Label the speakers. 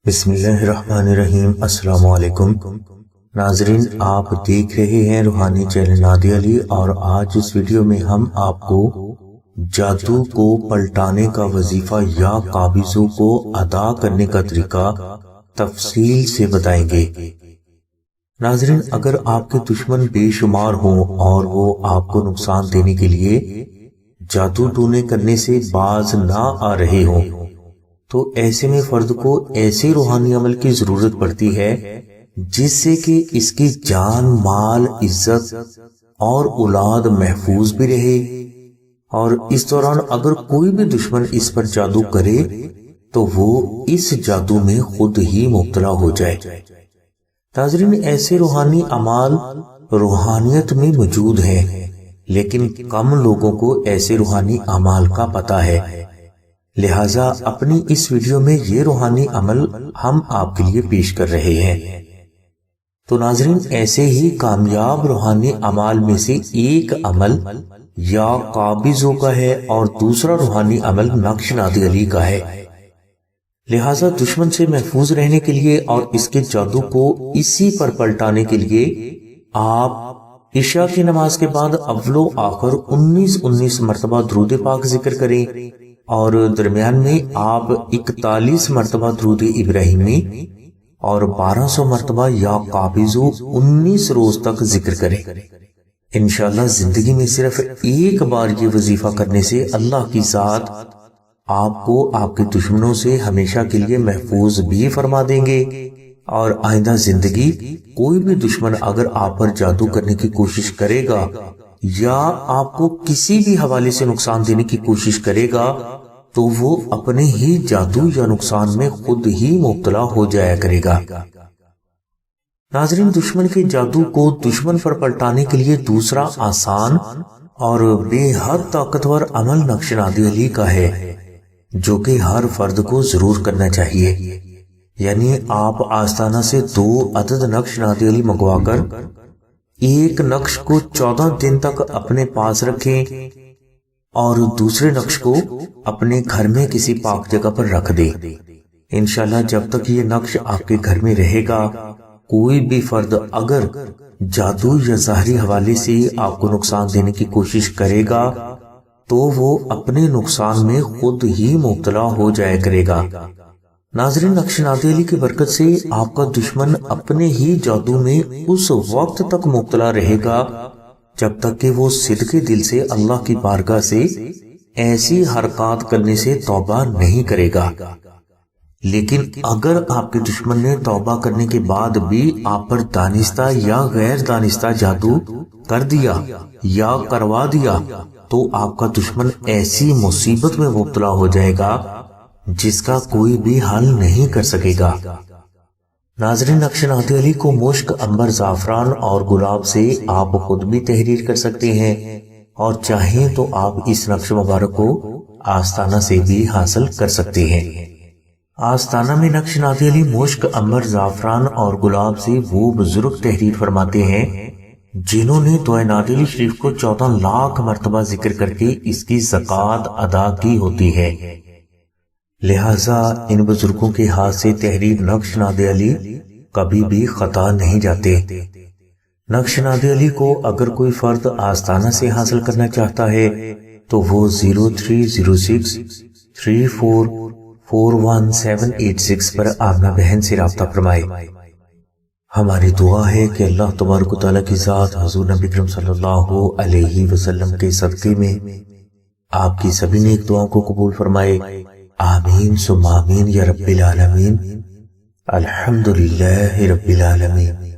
Speaker 1: بسم اللہ الرحمن الرحیم۔ السلام علیکم ناظرین، آپ دیکھ رہے ہیں روحانی چینل نادی علی، اور آج اس ویڈیو میں ہم آپ کو جادو کو پلٹانے کا وظیفہ یا قابضوں کو ادا کرنے کا طریقہ تفصیل سے بتائیں گے۔ ناظرین، اگر آپ کے دشمن بے شمار ہوں اور وہ آپ کو نقصان دینے کے لیے جادو ٹونے کرنے سے باز نہ آ رہے ہوں تو ایسے میں فرد کو ایسے روحانی عمل کی ضرورت پڑتی ہے جس سے کہ اس کی جان، مال، عزت اور اولاد محفوظ بھی رہے، اور اس دوران اگر کوئی بھی دشمن اس پر جادو کرے تو وہ اس جادو میں خود ہی مبتلا ہو جائے۔ ناظرین، ایسے روحانی اعمال روحانیت میں موجود ہیں، لیکن کم لوگوں کو ایسے روحانی اعمال کا پتہ ہے، لہٰذا اپنی اس ویڈیو میں یہ روحانی عمل ہم آپ کے لیے پیش کر رہے ہیں۔ تو ناظرین، ایسے ہی کامیاب روحانی اعمال میں سے ایک عمل یا قابضوں کا ہے اور دوسرا روحانی عمل نقش نادی علی کا ہے، لہٰذا دشمن سے محفوظ رہنے کے لیے اور اس کے جادو کو اسی پر پلٹانے کے لیے آپ عشاء کی نماز کے بعد اول و آخر 19 مرتبہ درود پاک ذکر کریں، اور درمیان میں آپ 41 مرتبہ درود ابراہیمی اور 1200 مرتبہ یا قابضو 19 روز تک ذکر کریں۔ انشاءاللہ زندگی میں صرف ایک بار یہ وظیفہ کرنے سے اللہ کی ذات آپ کو آپ کے دشمنوں سے ہمیشہ کے لیے محفوظ بھی فرما دیں گے، اور آئندہ زندگی کوئی بھی دشمن اگر آپ پر جادو کرنے کی کوشش کرے گا یا آپ کو کسی بھی حوالے سے نقصان دینے کی کوشش کرے گا تو وہ اپنے ہی جادو یا نقصان میں خود ہی مبتلا ہو جایا کرے گا۔ ناظرین، دشمن کے جادو کو دشمن پر پلٹانے کے لیے دوسرا آسان اور بے حد طاقتور عمل نقش نادی علی کا ہے، جو کہ ہر فرد کو ضرور کرنا چاہیے۔ یعنی آپ آستانہ سے 2 عدد نقش نادی علی منگوا کر ایک نقش کو 14 دن تک اپنے پاس رکھیں اور دوسرے نقش کو اپنے گھر میں کسی پاک جگہ پر رکھ دیں۔ انشاءاللہ جب تک یہ نقش آپ کے گھر میں رہے گا، کوئی بھی فرد اگر جادو یا ظاہری حوالے سے آپ کو نقصان دینے کی کوشش کرے گا تو وہ اپنے نقصان میں خود ہی مبتلا ہو جایا کرے گا۔ ناظرین، نقش نادی علی کی برکت سے آپ کا دشمن اپنے ہی جادو میں اس وقت تک مبتلا رہے گا جب تک کہ وہ صدقے دل سے اللہ کی بارگاہ سے ایسی حرکات کرنے سے توبہ نہیں کرے گا۔ لیکن اگر آپ کے دشمن نے توبہ کرنے کے بعد بھی آپ پر دانستہ یا غیر دانستہ جادو کر دیا یا کروا دیا تو آپ کا دشمن ایسی مصیبت میں مبتلا ہو جائے گا جس کا کوئی بھی حل نہیں کر سکے گا۔ ناظرین، نقش نادی علی کو مشک، عنبر، زعفران اور گلاب سے آپ خود بھی تحریر کر سکتے ہیں، اور چاہیں تو آپ اس نقش مبارک کو آستانہ سے بھی حاصل کر سکتے ہیں۔ آستانہ میں نقش نادی علی مشک، عنبر، زعفران اور گلاب سے وہ بزرگ تحریر فرماتے ہیں جنہوں نے دعائے نادی علی شریف کو 14 لاکھ مرتبہ ذکر کر کے اس کی زکوٰۃ ادا کی ہوتی ہے، لہٰذا ان بزرگوں کے ہاتھ سے تحریر نقش نادی علی کبھی بھی خطا نہیں جاتے۔ نقش نادی علی کو اگر کوئی فرد آستانہ سے حاصل کرنا چاہتا ہے تو وہ 0306 34 41786 پر آمنہ بہن سے رابطہ فرمائے۔ ہماری دعا ہے کہ اللہ تبارک و تعالیٰ کی ذات حضور نبی کریم صلی اللہ علیہ وسلم کے صدقے میں آپ کی سبھی نیک دعاؤں کو قبول فرمائے، آمین ثم آمین یا رب العالمین۔ الحمدللہ رب العالمین۔